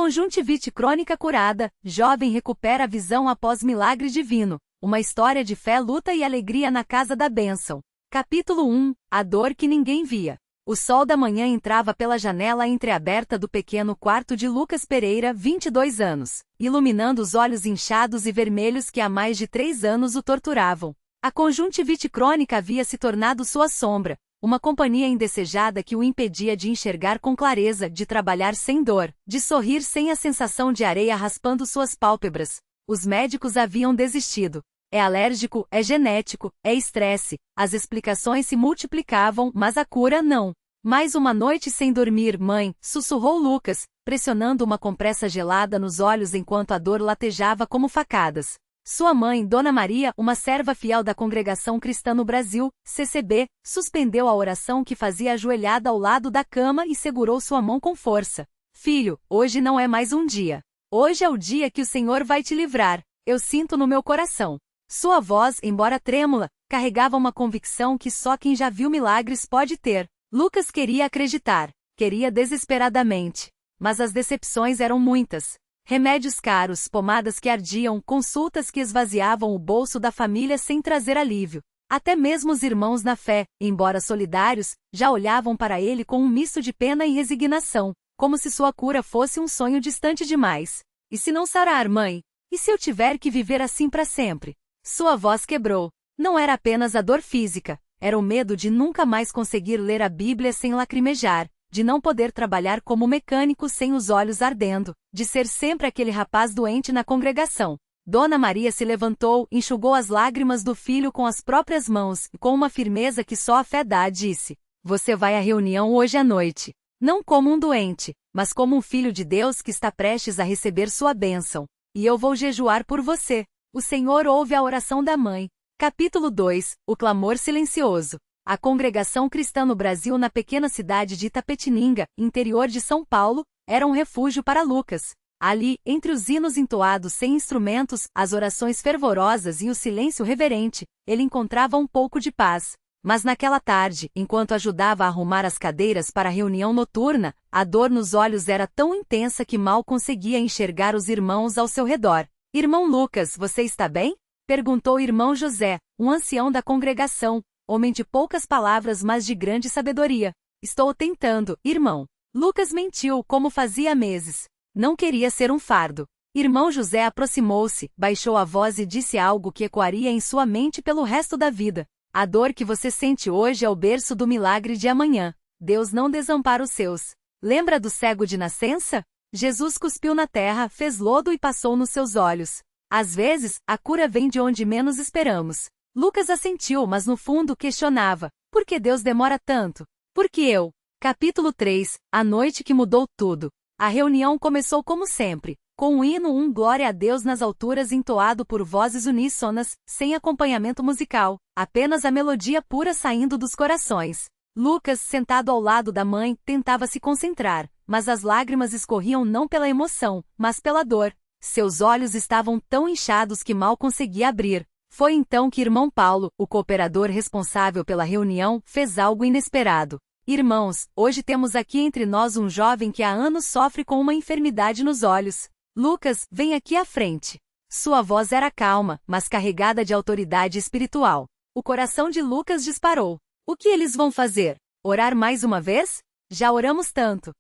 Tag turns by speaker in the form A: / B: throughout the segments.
A: Conjuntivite crônica curada, jovem recupera a visão após milagre divino. Uma história de fé, luta e alegria na casa da bênção. Capítulo 1. A dor que ninguém via. O sol da manhã entrava pela janela entreaberta do pequeno quarto de Lucas Pereira, 22 anos, iluminando os olhos inchados e vermelhos que há mais de 3 anos o torturavam. A conjuntivite crônica havia se tornado sua sombra, uma companhia indesejada que o impedia de enxergar com clareza, de trabalhar sem dor, de sorrir sem a sensação de areia raspando suas pálpebras. Os médicos haviam desistido. É alérgico, é genético, é estresse. As explicações se multiplicavam, mas a cura não. Mais uma noite sem dormir, mãe, sussurrou Lucas, pressionando uma compressa gelada nos olhos enquanto a dor latejava como facadas. Sua mãe, Dona Maria, uma serva fiel da Congregação Cristã no Brasil, CCB, suspendeu a oração que fazia ajoelhada ao lado da cama e segurou sua mão com força. Filho, hoje não é mais um dia. Hoje é o dia que o Senhor vai te livrar. Eu sinto no meu coração. Sua voz, embora trêmula, carregava uma convicção que só quem já viu milagres pode ter. Lucas queria acreditar, queria desesperadamente. Mas as decepções eram muitas. Remédios caros, pomadas que ardiam, consultas que esvaziavam o bolso da família sem trazer alívio. Até mesmo os irmãos na fé, embora solidários, já olhavam para ele com um misto de pena e resignação, como se sua cura fosse um sonho distante demais. E se não sarar, mãe? E se eu tiver que viver assim para sempre? Sua voz quebrou. Não era apenas a dor física, era o medo de nunca mais conseguir ler a Bíblia sem lacrimejar, de não poder trabalhar como mecânico sem os olhos ardendo, de ser sempre aquele rapaz doente na congregação. Dona Maria se levantou, enxugou as lágrimas do filho com as próprias mãos e, com uma firmeza que só a fé dá, disse: "Você vai à reunião hoje à noite. Não como um doente, mas como um filho de Deus que está prestes a receber sua bênção. E eu vou jejuar por você." O Senhor ouve a oração da mãe. Capítulo 2. O clamor silencioso. A Congregação Cristã no Brasil, na pequena cidade de Itapetininga, interior de São Paulo, era um refúgio para Lucas. Ali, entre os hinos entoados sem instrumentos, as orações fervorosas e o silêncio reverente, ele encontrava um pouco de paz. Mas naquela tarde, enquanto ajudava a arrumar as cadeiras para a reunião noturna, a dor nos olhos era tão intensa que mal conseguia enxergar os irmãos ao seu redor. "Irmão Lucas, você está bem?" perguntou o irmão José, um ancião da congregação, homem de poucas palavras mas de grande sabedoria. "Estou tentando, irmão." Lucas mentiu como fazia meses. Não queria ser um fardo. Irmão José aproximou-se, baixou a voz e disse algo que ecoaria em sua mente pelo resto da vida. "A dor que você sente hoje é o berço do milagre de amanhã. Deus não desampara os seus. Lembra do cego de nascença? Jesus cuspiu na terra, fez lodo e passou nos seus olhos. Às vezes, a cura vem de onde menos esperamos." Lucas assentiu, mas no fundo questionava: por que Deus demora tanto? Por que eu? Capítulo 3. A noite que mudou tudo. A reunião começou como sempre, com um hino, glória a Deus nas alturas, entoado por vozes uníssonas, sem acompanhamento musical, apenas a melodia pura saindo dos corações. Lucas, sentado ao lado da mãe, tentava se concentrar, mas as lágrimas escorriam não pela emoção, mas pela dor. Seus olhos estavam tão inchados que mal conseguia abrir. Foi então que irmão Paulo, o cooperador responsável pela reunião, fez algo inesperado. "Irmãos, hoje temos aqui entre nós um jovem que há anos sofre com uma enfermidade nos olhos. Lucas, vem aqui à frente." Sua voz era calma, mas carregada de autoridade espiritual. O coração de Lucas disparou. O que eles vão fazer? Orar mais uma vez? Já oramos tanto.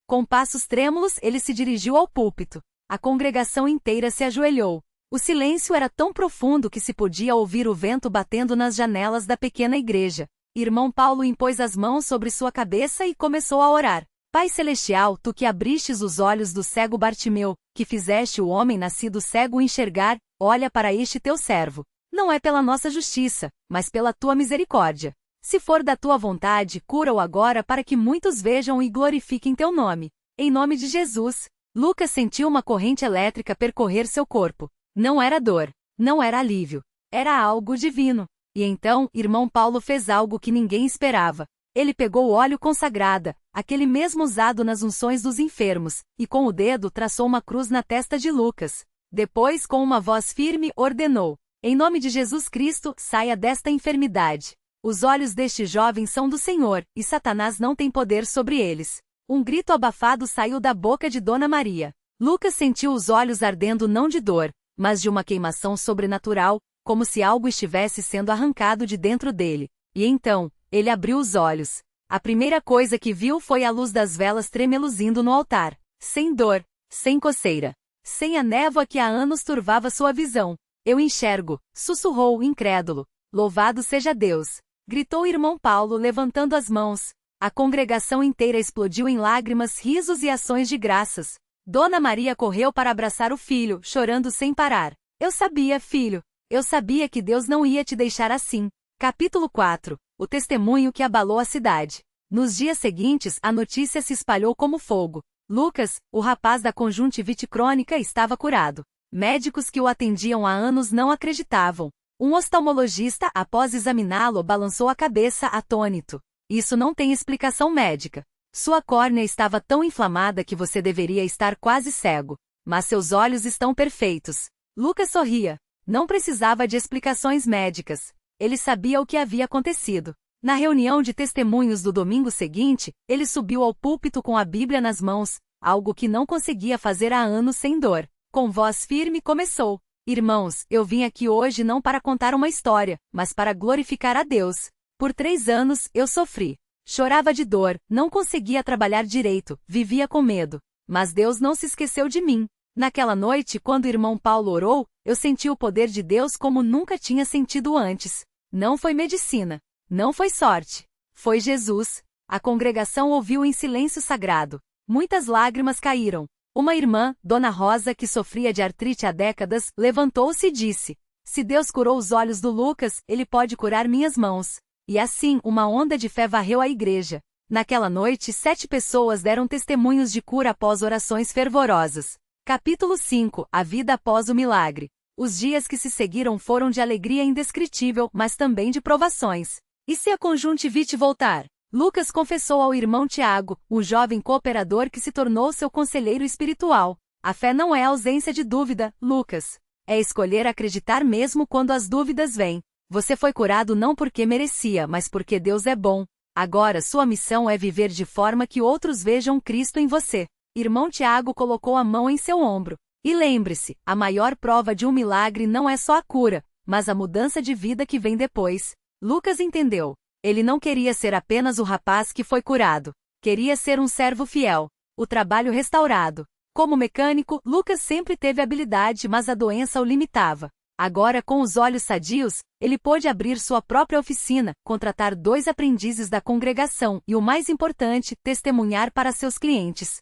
A: Com passos trêmulos, ele se dirigiu ao púlpito. A congregação inteira se ajoelhou. O silêncio era tão profundo que se podia ouvir o vento batendo nas janelas da pequena igreja. Irmão Paulo impôs as mãos sobre sua cabeça e começou a orar. "Pai Celestial, tu que abristes os olhos do cego Bartimeu, que fizeste o homem nascido cego enxergar, olha para este teu servo. Não é pela nossa justiça, mas pela tua misericórdia. Se for da tua vontade, cura-o agora para que muitos vejam e glorifiquem teu nome. Em nome de Jesus." Lucas sentiu uma corrente elétrica percorrer seu corpo. Não era dor, não era alívio, era algo divino. E então, irmão Paulo fez algo que ninguém esperava. Ele pegou o óleo consagrada, aquele mesmo usado nas unções dos enfermos, e com o dedo traçou uma cruz na testa de Lucas. Depois, com uma voz firme, ordenou: "Em nome de Jesus Cristo, saia desta enfermidade." Os olhos deste jovem são do Senhor, e Satanás não tem poder sobre eles. Um grito abafado saiu da boca de Dona Maria. Lucas sentiu os olhos ardendo não de dor, mas de uma queimação sobrenatural, como se algo estivesse sendo arrancado de dentro dele. E então, ele abriu os olhos. A primeira coisa que viu foi a luz das velas tremeluzindo no altar. Sem dor, sem coceira, sem a névoa que há anos turvava sua visão. Eu enxergo, sussurrou incrédulo. Louvado seja Deus! Gritou o irmão Paulo levantando as mãos. A congregação inteira explodiu em lágrimas, risos e ações de graças. Dona Maria correu para abraçar o filho, chorando sem parar. Eu sabia, filho. Eu sabia que Deus não ia te deixar assim. Capítulo 4. O testemunho que abalou a cidade. Nos dias seguintes, a notícia se espalhou como fogo. Lucas, o rapaz da conjuntivite crônica, estava curado. Médicos que o atendiam há anos não acreditavam. Um oftalmologista, após examiná-lo, balançou a cabeça atônito. Isso não tem explicação médica. Sua córnea estava tão inflamada que você deveria estar quase cego. Mas seus olhos estão perfeitos. Lucas sorria. Não precisava de explicações médicas. Ele sabia o que havia acontecido. Na reunião de testemunhos do domingo seguinte, ele subiu ao púlpito com a Bíblia nas mãos, algo que não conseguia fazer há anos sem dor. Com voz firme começou. Irmãos, eu vim aqui hoje não para contar uma história, mas para glorificar a Deus. Por 3 anos, eu sofri. Chorava de dor, não conseguia trabalhar direito, vivia com medo. Mas Deus não se esqueceu de mim. Naquela noite, quando o irmão Paulo orou, eu senti o poder de Deus como nunca tinha sentido antes. Não foi medicina. Não foi sorte. Foi Jesus. A congregação ouviu em silêncio sagrado. Muitas lágrimas caíram. Uma irmã, Dona Rosa, que sofria de artrite há décadas, levantou-se e disse: Se Deus curou os olhos do Lucas, Ele pode curar minhas mãos. E assim, uma onda de fé varreu a igreja. Naquela noite, 7 pessoas deram testemunhos de cura após orações fervorosas. Capítulo 5. A vida após o milagre. Os dias que se seguiram foram de alegria indescritível, mas também de provações. E se a conjuntivite voltar? Lucas confessou ao irmão Tiago, o jovem cooperador que se tornou seu conselheiro espiritual. A fé não é ausência de dúvida, Lucas. É escolher acreditar mesmo quando as dúvidas vêm. Você foi curado não porque merecia, mas porque Deus é bom. Agora sua missão é viver de forma que outros vejam Cristo em você. Irmão Tiago colocou a mão em seu ombro. E lembre-se, a maior prova de um milagre não é só a cura, mas a mudança de vida que vem depois. Lucas entendeu. Ele não queria ser apenas o rapaz que foi curado. Queria ser um servo fiel. O trabalho restaurado. Como mecânico, Lucas sempre teve habilidade, mas a doença o limitava. Agora, com os olhos sadios, ele pôde abrir sua própria oficina, contratar 2 aprendizes da congregação e, o mais importante, testemunhar para seus clientes.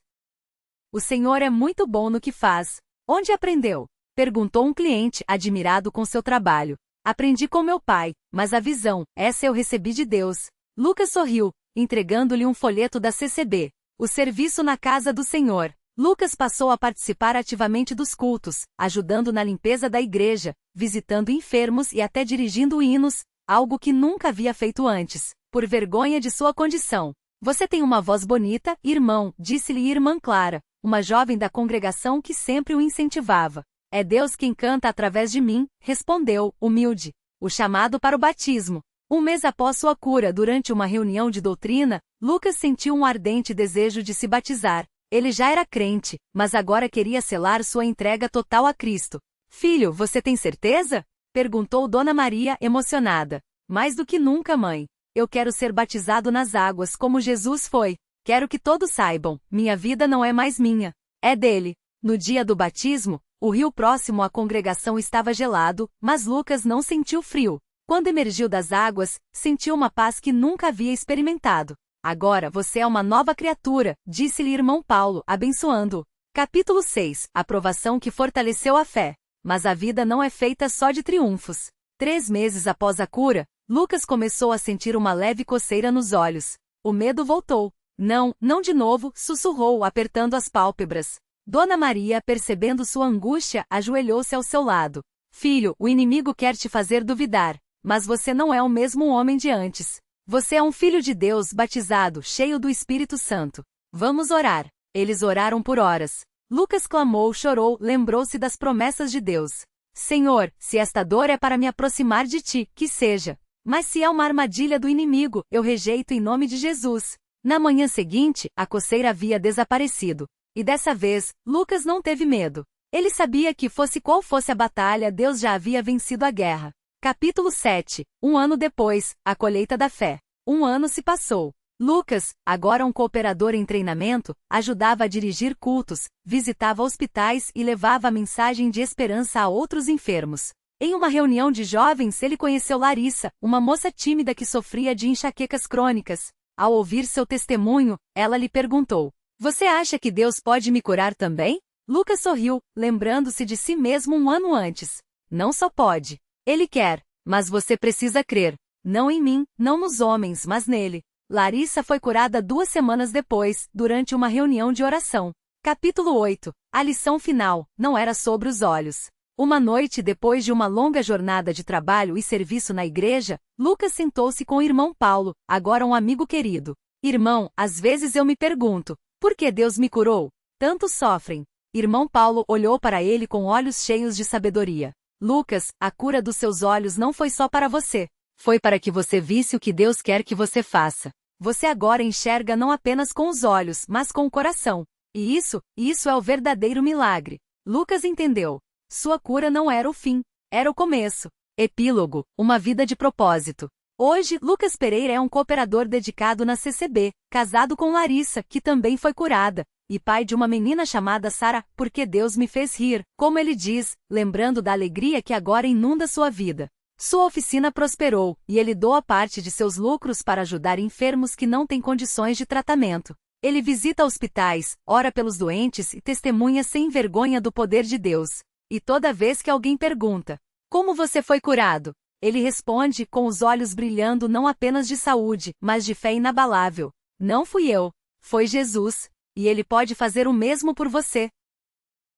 A: O Senhor é muito bom no que faz. Onde aprendeu? Perguntou um cliente, admirado com seu trabalho. Aprendi com meu pai, mas a visão, essa eu recebi de Deus. Lucas sorriu, entregando-lhe um folheto da CCB. O serviço na casa do Senhor. Lucas passou a participar ativamente dos cultos, ajudando na limpeza da igreja, visitando enfermos e até dirigindo hinos, algo que nunca havia feito antes, por vergonha de sua condição. Você tem uma voz bonita, irmão, disse-lhe irmã Clara, uma jovem da congregação que sempre o incentivava. É Deus quem canta através de mim, respondeu, humilde. O chamado para o batismo. 1 mês após sua cura, durante uma reunião de doutrina, Lucas sentiu um ardente desejo de se batizar. Ele já era crente, mas agora queria selar sua entrega total a Cristo. Filho, você tem certeza? Perguntou Dona Maria, emocionada. Mais do que nunca, mãe. Eu quero ser batizado nas águas como Jesus foi. Quero que todos saibam, minha vida não é mais minha. É dele. No dia do batismo, o rio próximo à congregação estava gelado, mas Lucas não sentiu frio. Quando emergiu das águas, sentiu uma paz que nunca havia experimentado. Agora você é uma nova criatura, disse-lhe irmão Paulo, abençoando-o. Capítulo 6. A provação que fortaleceu a fé. Mas a vida não é feita só de triunfos. 3 meses após a cura, Lucas começou a sentir uma leve coceira nos olhos. O medo voltou. Não, não de novo, sussurrou, apertando as pálpebras. Dona Maria, percebendo sua angústia, ajoelhou-se ao seu lado. Filho, o inimigo quer te fazer duvidar, mas você não é o mesmo homem de antes. Você é um filho de Deus batizado, cheio do Espírito Santo. Vamos orar. Eles oraram por horas. Lucas clamou, chorou, lembrou-se das promessas de Deus. Senhor, se esta dor é para me aproximar de ti, que seja. Mas se é uma armadilha do inimigo, eu rejeito em nome de Jesus. Na manhã seguinte, a coceira havia desaparecido. E dessa vez, Lucas não teve medo. Ele sabia que fosse qual fosse a batalha, Deus já havia vencido a guerra. Capítulo 7. Um ano depois, a colheita da fé. Um ano se passou. Lucas, agora um cooperador em treinamento, ajudava a dirigir cultos, visitava hospitais e levava a mensagem de esperança a outros enfermos. Em uma reunião de jovens, ele conheceu Larissa, uma moça tímida que sofria de enxaquecas crônicas. Ao ouvir seu testemunho, ela lhe perguntou: "Você acha que Deus pode me curar também?" Lucas sorriu, lembrando-se de si mesmo um ano antes. "Não só pode. Ele quer, mas você precisa crer. Não em mim, não nos homens, mas nele." Larissa foi curada 2 semanas depois, durante uma reunião de oração. Capítulo 8. A lição final, não era sobre os olhos. Uma noite depois de uma longa jornada de trabalho e serviço na igreja, Lucas sentou-se com o irmão Paulo, agora um amigo querido. "Irmão, às vezes eu me pergunto, por que Deus me curou? Tantos sofrem." Irmão Paulo olhou para ele com olhos cheios de sabedoria. "Lucas, a cura dos seus olhos não foi só para você. Foi para que você visse o que Deus quer que você faça. Você agora enxerga não apenas com os olhos, mas com o coração. E isso é o verdadeiro milagre." Lucas entendeu. Sua cura não era o fim, era o começo. Epílogo, uma vida de propósito. Hoje, Lucas Pereira é um cooperador dedicado na CCB, casado com Larissa, que também foi curada, e pai de uma menina chamada Sara, porque Deus me fez rir, como ele diz, lembrando da alegria que agora inunda sua vida. Sua oficina prosperou, e ele doa parte de seus lucros para ajudar enfermos que não têm condições de tratamento. Ele visita hospitais, ora pelos doentes e testemunha sem vergonha do poder de Deus. E toda vez que alguém pergunta: "Como você foi curado?", ele responde com os olhos brilhando não apenas de saúde, mas de fé inabalável: "Não fui eu, foi Jesus, e ele pode fazer o mesmo por você."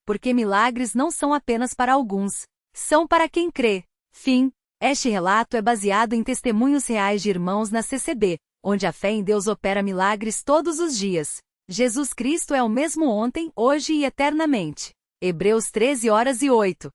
A: Porque milagres não são apenas para alguns, são para quem crê. Fim. Este relato é baseado em testemunhos reais de irmãos na CCB, onde a fé em Deus opera milagres todos os dias. Jesus Cristo é o mesmo ontem, hoje e eternamente. Hebreus 13:8.